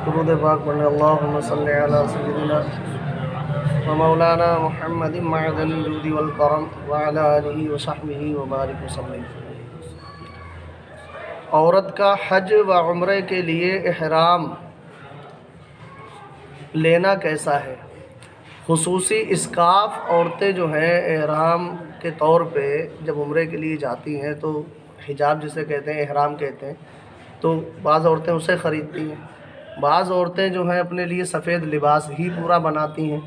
درود پاک پڑھنے اللہم صلی علی سیدنا و مولانا محمد معدن الجود والکرم وعلی آلہ وصحبہ وبارک وسلم۔ عورت کا حج و عمرے کے لیے احرام لینا کیسا ہے؟ خصوصی اسکاف عورتیں جو ہیں احرام کے طور پہ جب عمرے کے لیے جاتی ہیں تو حجاب جسے کہتے ہیں، احرام کہتے ہیں، تو بعض عورتیں اسے خریدتی ہیں، بعض عورتیں جو ہیں اپنے لیے سفید لباس ہی پورا بناتی ہیں۔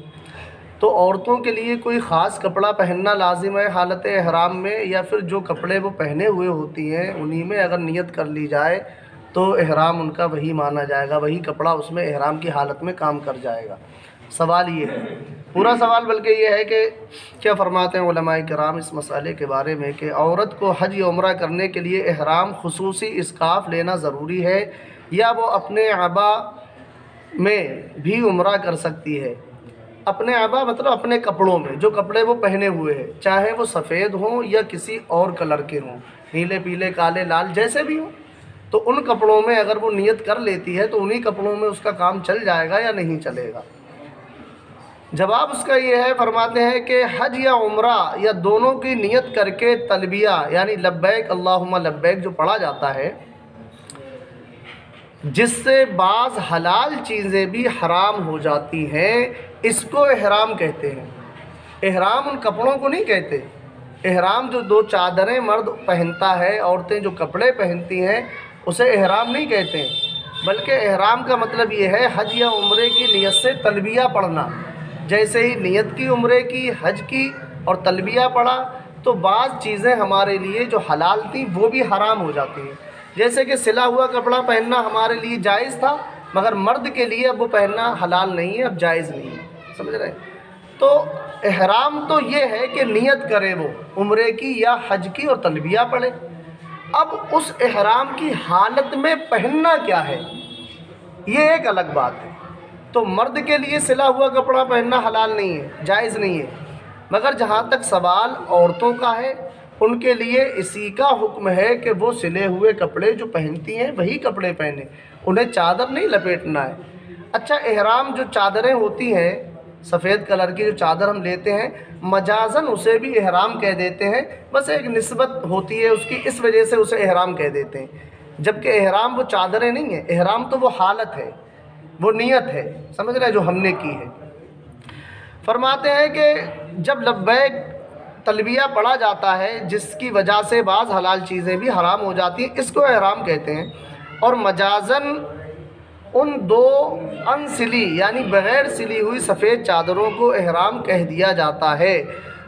تو عورتوں کے لیے کوئی خاص کپڑا پہننا لازم ہے حالت احرام میں، یا پھر جو کپڑے وہ پہنے ہوئے ہوتی ہیں انہی میں اگر نیت کر لی جائے تو احرام ان کا وہی مانا جائے گا، وہی کپڑا اس میں احرام کی حالت میں کام کر جائے گا؟ سوال یہ ہے، پورا سوال بلکہ یہ ہے کہ کیا فرماتے ہیں علماء کرام اس مسئلے کے بارے میں کہ عورت کو حج یا عمرہ کرنے کے لیے احرام خصوصی اسکاف لینا ضروری ہے، یا وہ اپنے عبا میں بھی عمرہ کر سکتی ہے؟ اپنے عبا مطلب اپنے کپڑوں میں، جو کپڑے وہ پہنے ہوئے ہیں، چاہے وہ سفید ہوں یا کسی اور کلر کے ہوں، نیلے پیلے کالے لال جیسے بھی ہوں، تو ان کپڑوں میں اگر وہ نیت کر لیتی ہے تو انہی کپڑوں میں اس کا کام چل جائے گا یا نہیں چلے گا؟ جواب اس کا یہ ہے، فرماتے ہیں کہ حج یا عمرہ یا دونوں کی نیت کر کے تلبیہ یعنی لبیک اللہم لبیک جو پڑھا جاتا ہے، جس سے بعض حلال چیزیں بھی حرام ہو جاتی ہیں، اس کو احرام کہتے ہیں۔ احرام ان کپڑوں کو نہیں کہتے۔ احرام جو دو چادریں مرد پہنتا ہے، عورتیں جو کپڑے پہنتی ہیں، اسے احرام نہیں کہتے ہیں، بلکہ احرام کا مطلب یہ ہے حج یا عمرے کی نیت سے تلبیہ پڑھنا۔ جیسے ہی نیت کی عمرے کی، حج کی اور تلبیہ پڑھا تو بعض چیزیں ہمارے لیے جو حلال تھیں وہ بھی حرام ہو جاتی ہیں۔ جیسے کہ سلا ہوا کپڑا پہننا ہمارے لیے جائز تھا، مگر مرد کے لیے اب وہ پہننا حلال نہیں ہے، اب جائز نہیں ہے، سمجھ رہے ہیں؟ تو احرام تو یہ ہے کہ نیت کرے وہ عمرے کی یا حج کی اور تلبیہ پڑھے۔ اب اس احرام کی حالت میں پہننا کیا ہے، یہ ایک الگ بات ہے۔ تو مرد کے لیے سلا ہوا کپڑا پہننا حلال نہیں ہے، جائز نہیں ہے، مگر جہاں تک سوال عورتوں کا ہے، ان کے لیے اسی کا حکم ہے کہ وہ سلے ہوئے کپڑے جو پہنتی ہیں وہی کپڑے پہنیں، انہیں چادر نہیں لپیٹنا ہے۔ اچھا، احرام جو چادریں ہوتی ہیں سفید کلر کی جو چادر ہم لیتے ہیں، مجازن اسے بھی احرام کہہ دیتے ہیں، بس ایک نسبت ہوتی ہے اس کی، اس وجہ سے اسے احرام کہہ دیتے ہیں، جبکہ احرام وہ چادریں نہیں ہیں، احرام تو وہ حالت ہے، وہ نیت ہے، سمجھ رہے جو ہم نے کی ہے۔ فرماتے ہیں کہ جب لبیک تلبیہ پڑھا جاتا ہے جس کی وجہ سے بعض حلال چیزیں بھی حرام ہو جاتی ہیں، اس کو احرام کہتے ہیں۔ اور مجازن ان دو ان سلی یعنی بغیر سلی ہوئی سفید چادروں کو احرام کہہ دیا جاتا ہے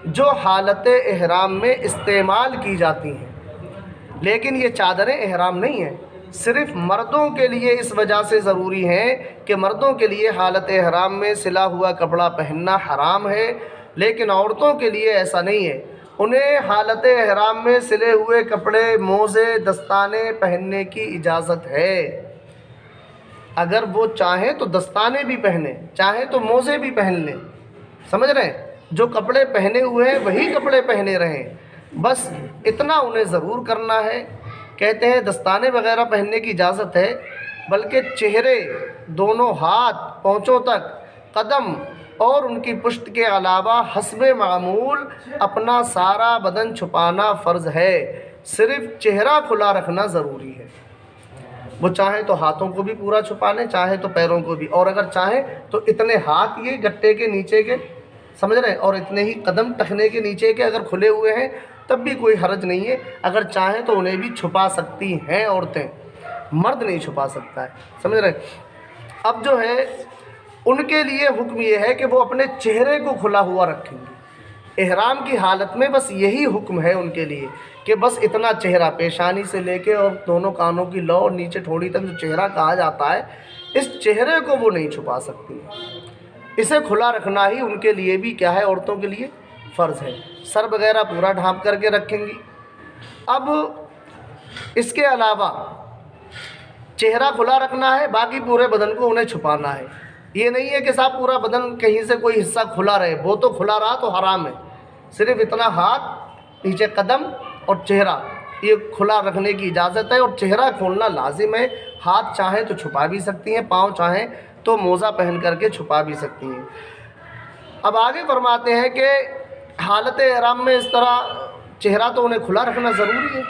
جو حالت احرام میں استعمال کی جاتی ہیں، لیکن یہ چادریں احرام نہیں ہیں، صرف مردوں کے لیے اس وجہ سے ضروری ہیں کہ مردوں کے لیے حالت احرام میں سلا ہوا کپڑا پہننا حرام ہے، لیکن عورتوں کے لیے ایسا نہیں ہے، انہیں حالت احرام میں سلے ہوئے کپڑے، موزے، دستانے پہننے کی اجازت ہے۔ اگر وہ چاہیں تو دستانے بھی پہنیں، چاہیں تو موزے بھی پہن لیں، سمجھ رہے ہیں؟ جو کپڑے پہنے ہوئے ہیں وہی کپڑے پہنے رہیں، بس اتنا انہیں ضرور کرنا ہے۔ کہتے ہیں دستانے وغیرہ پہننے کی اجازت ہے، بلکہ چہرے، دونوں ہاتھ پونچوں تک، قدم اور ان کی پشت کے علاوہ حسب معمول اپنا سارا بدن چھپانا فرض ہے، صرف چہرہ کھلا رکھنا ضروری ہے۔ وہ چاہیں تو ہاتھوں کو بھی پورا چھپا لیں، چاہیں تو پیروں کو بھی، اور اگر چاہیں تو اتنے ہاتھ یہ گٹے کے نیچے کے، سمجھ رہے ہیں، اور اتنے ہی قدم ٹخنے کے نیچے کے اگر کھلے ہوئے ہیں تب بھی کوئی حرج نہیں ہے، اگر چاہیں تو انہیں بھی چھپا سکتی ہیں عورتیں، مرد نہیں چھپا سکتا ہے، سمجھ رہے ہیں؟ اب جو ہے ان کے لیے حکم یہ ہے کہ وہ اپنے چہرے کو کھلا ہوا رکھیں گے احرام کی حالت میں، بس یہی حکم ہے ان کے لیے کہ بس اتنا چہرہ، پیشانی سے لے کے اور دونوں کانوں کی لو اور نیچے ٹھوڑی تک جو چہرہ کہا جاتا ہے، اس چہرے کو وہ نہیں چھپا سکتی، اسے کھلا رکھنا ہی ان کے لیے بھی کیا ہے، عورتوں کے لیے فرض ہے۔ سر وغیرہ پورا ڈھانپ کر کے رکھیں گی۔ اب اس کے علاوہ چہرہ کھلا رکھنا ہے، باقی پورے بدن کو انہیں چھپانا ہے۔ یہ نہیں ہے کہ صاحب پورا بدن کہیں سے کوئی حصہ کھلا رہے، وہ تو کھلا رہا تو حرام ہے، صرف اتنا ہاتھ، نیچے قدم اور چہرہ یہ کھلا رکھنے کی اجازت ہے، اور چہرہ کھولنا لازم ہے، ہاتھ چاہیں تو چھپا بھی سکتی ہیں، پاؤں چاہیں تو موزہ پہن کر کے چھپا بھی سکتی ہیں۔ اب آگے فرماتے ہیں کہ حالت احرام میں اس طرح چہرہ تو انہیں کھلا رکھنا ضروری ہے،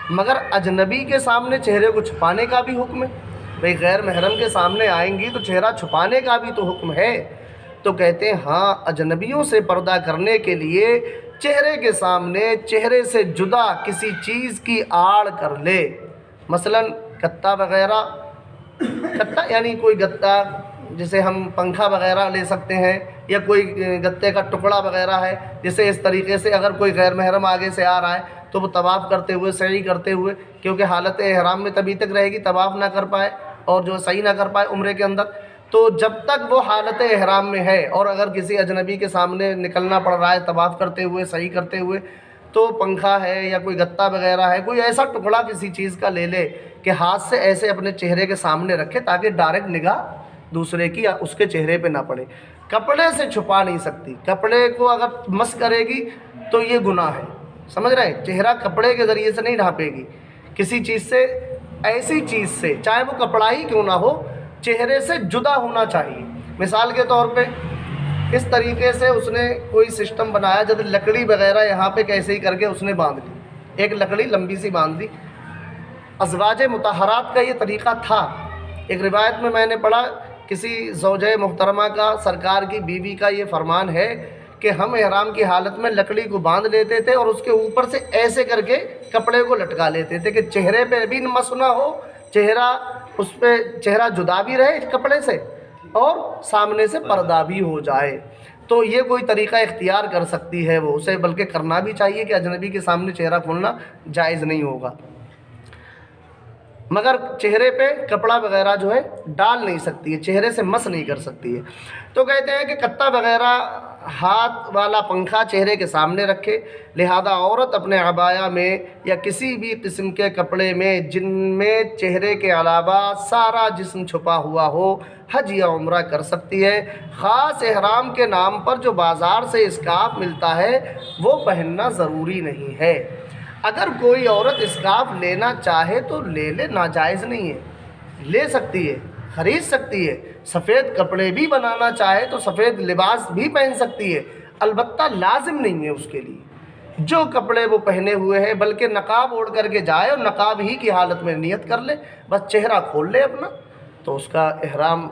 مگر اجنبی کے سامنے چہرے کو چھپانے کا بھی حکم ہے۔ بھئی غیر محرم کے سامنے آئیں گی تو چہرہ چھپانے کا بھی تو حکم ہے۔ تو کہتے ہیں ہاں، اجنبیوں سے پردہ کرنے کے لیے چہرے کے سامنے چہرے سے جدا کسی چیز کی آڑ کر لے، مثلاً گتا وغیرہ، گتا یعنی کوئی گتا جسے ہم پنکھا وغیرہ لے سکتے ہیں، یا کوئی گتے کا ٹکڑا وغیرہ ہے، جسے اس طریقے سے اگر کوئی غیر محرم آگے سے آ رہا ہے تو وہ طواف کرتے ہوئے، سعی کرتے ہوئے، کیونکہ حالت احرام میں تبھی تک رہے گی طواف نہ کر پائے اور جو سعی نہ کر پائے عمرے کے اندر، تو جب تک وہ حالت احرام میں ہے اور اگر کسی اجنبی کے سامنے نکلنا پڑ رہا ہے طواف کرتے ہوئے، سعی کرتے ہوئے، تو پنکھا ہے یا کوئی گتا وغیرہ ہے، کوئی ایسا ٹکڑا کسی چیز کا لے لے کہ ہاتھ سے ایسے اپنے چہرے کے سامنے رکھے تاکہ ڈائریکٹ نگاہ دوسرے کی یا اس کے چہرے پہ نہ پڑے۔ کپڑے سے چھپا نہیں سکتی، کپڑے کو اگر مس کرے گی تو یہ گناہ ہے، سمجھ رہے ہیں؟ چہرہ کپڑے کے ذریعے سے نہیں ڈھانپے گی، کسی چیز سے، ایسی چیز سے، چاہے وہ کپڑا ہی کیوں نہ ہو، چہرے سے جدا ہونا چاہیے۔ مثال کے طور پہ اس طریقے سے اس نے کوئی سسٹم بنایا، جب لکڑی وغیرہ یہاں پہ کیسے ہی کر کے اس نے باندھ لی، ایک لکڑی لمبی سی باندھ دی۔ ازواج مطہرات کا یہ طریقہ تھا۔ ایک روایت میں نے پڑھا، کسی زوجہ محترمہ کا، سرکار کی بیوی کا یہ فرمان ہے کہ ہم احرام کی حالت میں لکڑی کو باندھ لیتے تھے اور اس کے اوپر سے ایسے کر کے کپڑے کو لٹکا لیتے تھے کہ چہرے پہ بھی مس نہ ہو، چہرہ اس پہ چہرہ جدا بھی رہے کپڑے سے اور سامنے سے پردہ بھی ہو جائے۔ تو یہ کوئی طریقہ اختیار کر سکتی ہے وہ، اسے بلکہ کرنا بھی چاہیے کہ اجنبی کے سامنے چہرہ کھولنا جائز نہیں ہوگا، مگر چہرے پہ کپڑا وغیرہ جو ہے ڈال نہیں سکتی ہے، چہرے سے مس نہیں کر سکتی ہے۔ تو کہتے ہیں کہ کتا وغیرہ، ہاتھ والا پنکھا چہرے کے سامنے رکھے، لہذا عورت اپنے عبایا میں یا کسی بھی قسم کے کپڑے میں جن میں چہرے کے علاوہ سارا جسم چھپا ہوا ہو، حج یا عمرہ کر سکتی ہے۔ خاص احرام کے نام پر جو بازار سے اسکارف ملتا ہے وہ پہننا ضروری نہیں ہے۔ اگر کوئی عورت اسکارف لینا چاہے تو لے لے، ناجائز نہیں ہے، لے سکتی ہے، خرید سکتی ہے۔ سفید کپڑے بھی بنانا چاہے تو سفید لباس بھی پہن سکتی ہے، البتہ لازم نہیں ہے اس کے لیے جو کپڑے وہ پہنے ہوئے ہیں، بلکہ نقاب اوڑھ کر کے جائے اور نقاب ہی کی حالت میں نیت کر لے، بس چہرہ کھول لے اپنا، تو اس کا احرام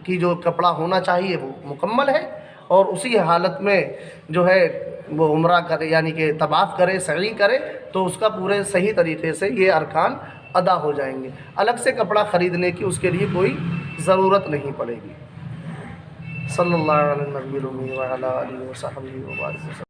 کی جو کپڑا ہونا چاہیے وہ مکمل ہے، اور اسی حالت میں جو ہے وہ عمرہ کرے، یعنی کہ طواف کرے، سعی کرے، تو اس کا پورے صحیح طریقے سے یہ ارکان ادا ہو جائیں گے۔ الگ سے کپڑا خریدنے کی اس کے لیے کوئی ضرورت نہیں پڑے گی۔ صلی اللہ علیہ وسلم وعلی آلہ وصحبہ وبارک وسلم۔